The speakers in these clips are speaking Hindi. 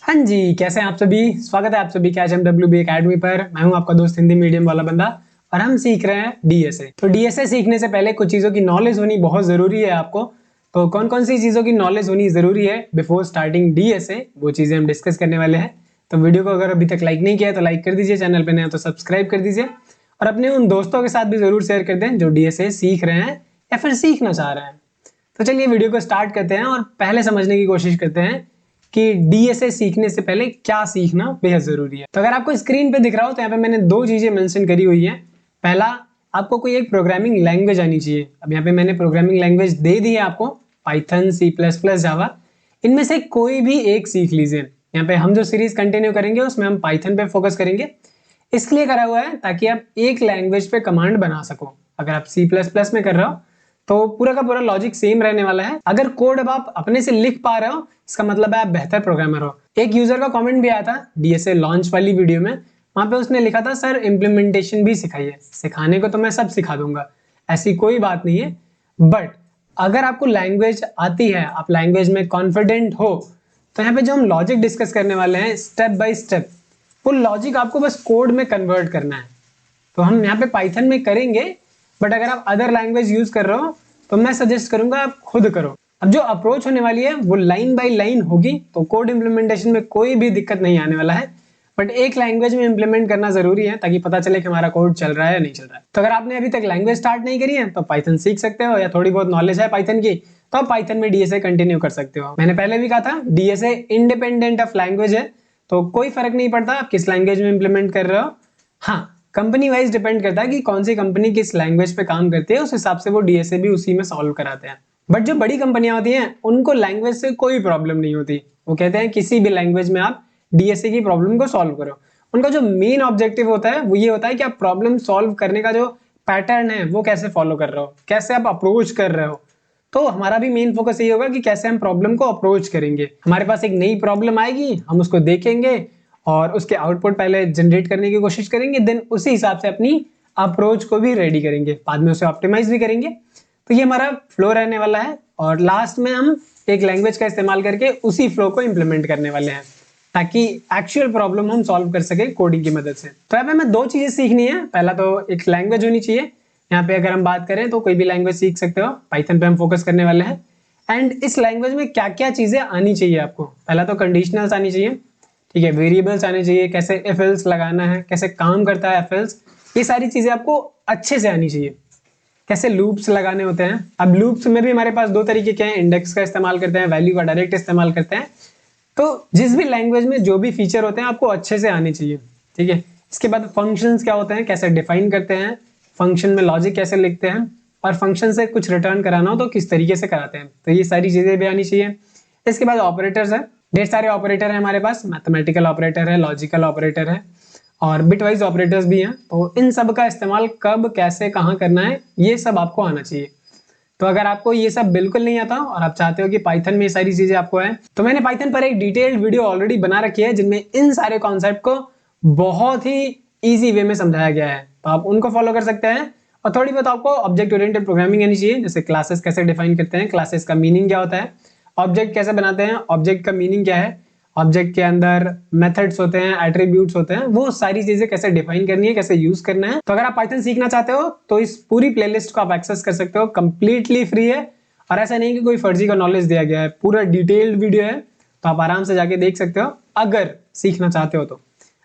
हाँ जी, कैसे हैं आप सभी? स्वागत है आप सभी के आज हम WB अकेडमी पर। मैं हूं आपका दोस्त हिंदी मीडियम वाला बंदा और हम सीख रहे हैं डीएसए। तो डीएसए सीखने से पहले कुछ चीज़ों की नॉलेज होनी बहुत ज़रूरी है आपको। तो कौन-कौन सी चीज़ों की नॉलेज होनी ज़रूरी है बिफोर स्टार्टिंग डीएसए, वो चीज़ें हम डिस्कस करने वाले हैं। तो वीडियो को अगर अभी तक लाइक नहीं किया है तो लाइक कर दीजिए, चैनल पे नए हो तो सब्सक्राइब कर दीजिए और अपने उन दोस्तों के साथ भी ज़रूर शेयर कर दें जो डीएसए सीख रहे हैं या फिर सीखना चाह रहे हैं। तो चलिए वीडियो को स्टार्ट करते हैं और पहले समझने की कोशिश करते हैं कि डीएसए सीखने से पहले क्या सीखना बेहद जरूरी है। तो अगर आपको स्क्रीन पे दिख रहा हो तो यहाँ पे मैंने दो चीजें मेंशन करी हुई है। पहला, आपको कोई एक प्रोग्रामिंग लैंग्वेज आनी चाहिए। अब यहाँ पे मैंने प्रोग्रामिंग लैंग्वेज दे दी है आपको, पाइथन, C++, जावा। इनमें से कोई भी एक सीख लीजिए। यहाँ पे हम जो सीरीज कंटिन्यू करेंगे उसमें हम पाइथन पे फोकस करेंगे। इसलिए करा हुआ है ताकि आप एक लैंग्वेज पे कमांड बना सको। अगर आप C++ में कर रहे हो तो पूरा का पूरा लॉजिक सेम रहने वाला है। अगर कोड अब आप अपने से लिख पा रहे हो इसका मतलब है आप बेहतर प्रोग्रामर हो। एक यूजर का कमेंट भी आया था डीएसए लॉन्च वाली वीडियो में। वहां पे उसने लिखा था सर इम्प्लीमेंटेशन भी सिखाइए। सिखाने को तो मैं सब सिखा दूंगा, ऐसी कोई बात नहीं है, बट अगर आपको लैंग्वेज आती है, आप लैंग्वेज में कॉन्फिडेंट हो, तो यहाँ पे जो हम लॉजिक डिस्कस करने वाले हैं स्टेप बाय स्टेप, वो लॉजिक आपको बस कोड में कन्वर्ट करना है। तो हम यहाँ पे पाइथन में करेंगे, बट अगर आप अदर लैंग्वेज यूज कर रहे हो तो मैं सजेस्ट करूंगा आप खुद करो। अब जो अप्रोच होने वाली है वो लाइन बाय लाइन होगी, तो कोड इंप्लीमेंटेशन में कोई भी दिक्कत नहीं आने वाला है। बट एक लैंग्वेज में इंप्लीमेंट करना जरूरी है ताकि पता चले कि हमारा कोड चल रहा है या नहीं चल रहा है। तो अगर आपने अभी तक लैंग्वेज स्टार्ट नहीं करी है तो पाइथन सीख सकते हो, या थोड़ी बहुत नॉलेज है पाइथन की तो आप पाइथन में डीएसए कंटिन्यू कर सकते हो। मैंने पहले भी कहा था डीएसए इंडिपेंडेंट ऑफ लैंग्वेज है, तो कोई फर्क नहीं पड़ता आप किस लैंग्वेज में इंप्लीमेंट कर रहे हो। हाँ, कंपनी वाइज डिपेंड करता है कि कौन सी कंपनी किस लैंग्वेज पे काम करती है, उस हिसाब से वो डीएसए भी उसी में सॉल्व कराते हैं। बट जो बड़ी कंपनियां होती हैं उनको लैंग्वेज से कोई प्रॉब्लम नहीं होती। वो कहते हैं किसी भी लैंग्वेज में आप डीएसए की प्रॉब्लम को सॉल्व करो। उनका जो मेन ऑब्जेक्टिव होता है वो ये होता है कि आप प्रॉब्लम सॉल्व करने का जो पैटर्न है वो कैसे फॉलो कर रहे हो, कैसे आप अप्रोच कर रहे हो। तो हमारा भी मेन फोकस ये होगा कि कैसे हम प्रॉब्लम को अप्रोच करेंगे। हमारे पास एक नई प्रॉब्लम आएगी, हम उसको देखेंगे और उसके आउटपुट पहले जनरेट करने की कोशिश करेंगे, देन उसी हिसाब से अपनी अप्रोच को भी रेडी करेंगे, बाद में उसे ऑप्टिमाइज भी करेंगे। तो ये हमारा फ्लो रहने वाला है और लास्ट में हम एक लैंग्वेज का इस्तेमाल करके उसी फ्लो को इंप्लीमेंट करने वाले हैं ताकि एक्चुअल प्रॉब्लम हम सॉल्व कर सके कोडिंग की मदद से। तो यहाँ पे हमें दो चीजें सीखनी है। पहला तो एक लैंग्वेज होनी चाहिए। यहाँ पे अगर हम बात करें तो कोई भी लैंग्वेज सीख सकते हो, पाइथन पे हम फोकस करने वाले हैं। एंड इस लैंग्वेज में क्या क्या चीजें आनी चाहिए आपको? पहला तो कंडीशनल्स आनी चाहिए, ठीक है, वेरिएबल्स आने चाहिए, कैसे इफ एल्स लगाना है, कैसे काम करता है इफ एल्स, ये सारी चीजें आपको अच्छे से आनी चाहिए। कैसे लूप्स लगाने होते हैं। अब लूप्स में भी हमारे पास दो तरीके के हैं, इंडेक्स का इस्तेमाल करते हैं, वैल्यू का डायरेक्ट इस्तेमाल करते हैं। तो जिस भी लैंग्वेज में जो भी फीचर होते हैं आपको अच्छे से आने चाहिए, ठीक है। इसके बाद फंक्शंस क्या होते हैं, कैसे डिफाइन करते हैं, फंक्शन में लॉजिक कैसे लिखते हैं, और फंक्शन से कुछ रिटर्न कराना हो तो किस तरीके से कराते हैं, तो ये सारी चीजें भी आनी चाहिए। इसके बाद ऑपरेटर्स है, ढेर सारे ऑपरेटर है हमारे पास, मैथमेटिकल ऑपरेटर है, लॉजिकल ऑपरेटर है और बिटवाइज ऑपरेटर्स भी हैं। तो इन सब का इस्तेमाल कब, कैसे, कहाँ करना है, ये सब आपको आना चाहिए। तो अगर आपको ये सब बिल्कुल नहीं आता और आप चाहते हो कि पाइथन में ये सारी चीजें आपको है, तो मैंने पाइथन पर एक डिटेल्ड वीडियो ऑलरेडी बना रखी है जिनमें इन सारे कॉन्सेप्ट को बहुत ही इजी वे में समझाया गया है, तो आप उनको फॉलो कर सकते हैं। और थोड़ी बहुत आपको ऑब्जेक्ट ओरिएंटेड प्रोग्रामिंग आनी चाहिए, जैसे क्लासेस कैसे डिफाइन करते हैं, क्लासेस का मीनिंग क्या होता है, ऑब्जेक्ट कैसे बनाते हैं, ऑब्जेक्ट का मीनिंग क्या है, ऑब्जेक्ट के अंदर मेथड्स होते हैं, एट्रीब्यूट्स होते हैं, वो सारी चीजें कैसे डिफाइन करनी है, कैसे यूज करना है। तो अगर आप पाइथन सीखना चाहते हो तो इस पूरी प्लेलिस्ट को आप एक्सेस कर सकते हो, कंप्लीटली फ्री है। और ऐसा नहीं कि कोई फर्जी का नॉलेज दिया गया है, पूरा डिटेल्ड वीडियो है, तो आप आराम से जाके देख सकते हो अगर सीखना चाहते हो तो।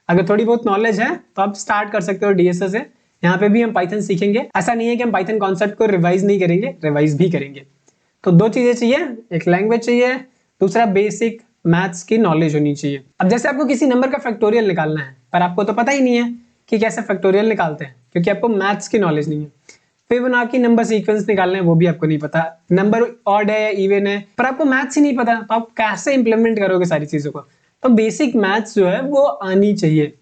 अगर थोड़ी बहुत नॉलेज है तो आप स्टार्ट कर सकते हो डीएसए से। यहाँ पे भी हम पाइथन सीखेंगे, ऐसा नहीं है कि हम पाइथन कॉन्सेप्ट को रिवाइज नहीं करेंगे, रिवाइज भी करेंगे। तो दो चीजें चाहिए, एक लैंग्वेज चाहिए, दूसरा बेसिक मैथ्स की नॉलेज होनी चाहिए। अब जैसे आपको किसी नंबर का फैक्टोरियल निकालना है पर आपको तो पता ही नहीं है कि कैसे फैक्टोरियल निकालते हैं, क्योंकि आपको मैथ्स की नॉलेज नहीं है। फिबोनाची नंबर सीक्वेंस निकालना है वो भी आपको नहीं पता, नंबर ऑड है या इवन है, पर आपको मैथ्स ही नहीं पता, तो आप कैसे इंप्लीमेंट करोगे सारी चीजों को? तो बेसिक मैथ्स जो है वो आनी चाहिए,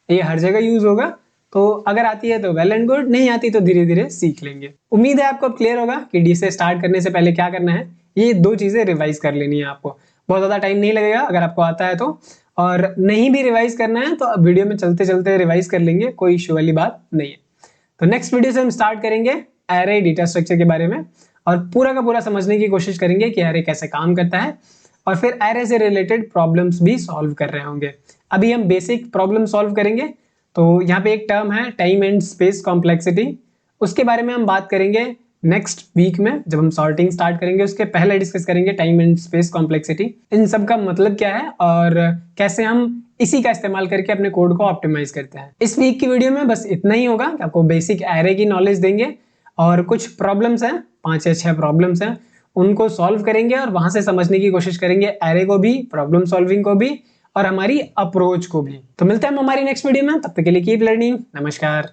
ये हर जगह यूज होगा। तो अगर आती है तो वेल एंड गुड, नहीं आती तो धीरे धीरे सीख लेंगे। उम्मीद है आपको अब क्लियर होगा कि डीएसए स्टार्ट करने से पहले क्या करना है। ये दो चीजें रिवाइज कर लेनी है आपको, बहुत ज्यादा टाइम नहीं लगेगा अगर आपको आता है तो, और नहीं भी रिवाइज करना है तो अब वीडियो में चलते चलते रिवाइज कर लेंगे, कोई इशू वाली बात नहीं है। तो नेक्स्ट वीडियो से हम स्टार्ट करेंगे एरे डेटा स्ट्रक्चर के बारे में और पूरा का पूरा समझने की कोशिश करेंगे कि एरे कैसे काम करता है। और फिर एरे से रिलेटेड प्रॉब्लम्स भी सॉल्व कर रहे होंगे। अभी हम बेसिक प्रॉब्लम सॉल्व करेंगे। तो यहाँ पे एक टर्म है टाइम एंड स्पेस कॉम्प्लेक्सिटी, उसके बारे में हम बात करेंगे नेक्स्ट वीक में जब हम सॉर्टिंग स्टार्ट करेंगे। उसके पहले डिस्कस करेंगे टाइम एंड स्पेस कॉम्प्लेक्सिटी, इन सब का मतलब क्या है और कैसे हम इसी का इस्तेमाल करके अपने कोड को ऑप्टिमाइज करते हैं। इस वीक की वीडियो में बस इतना ही होगा कि आपको बेसिक एरे की नॉलेज देंगे और कुछ प्रॉब्लम्स हैं, 5 या 6 प्रॉब्लम्स हैं, उनको सॉल्व करेंगे और वहां से समझने की कोशिश करेंगे एरे को भी, प्रॉब्लम सॉल्विंग को भी और हमारी अप्रोच को भी। तो मिलते हैं हम हमारी नेक्स्ट वीडियो में, तब तक के लिए कीप लर्निंग। नमस्कार।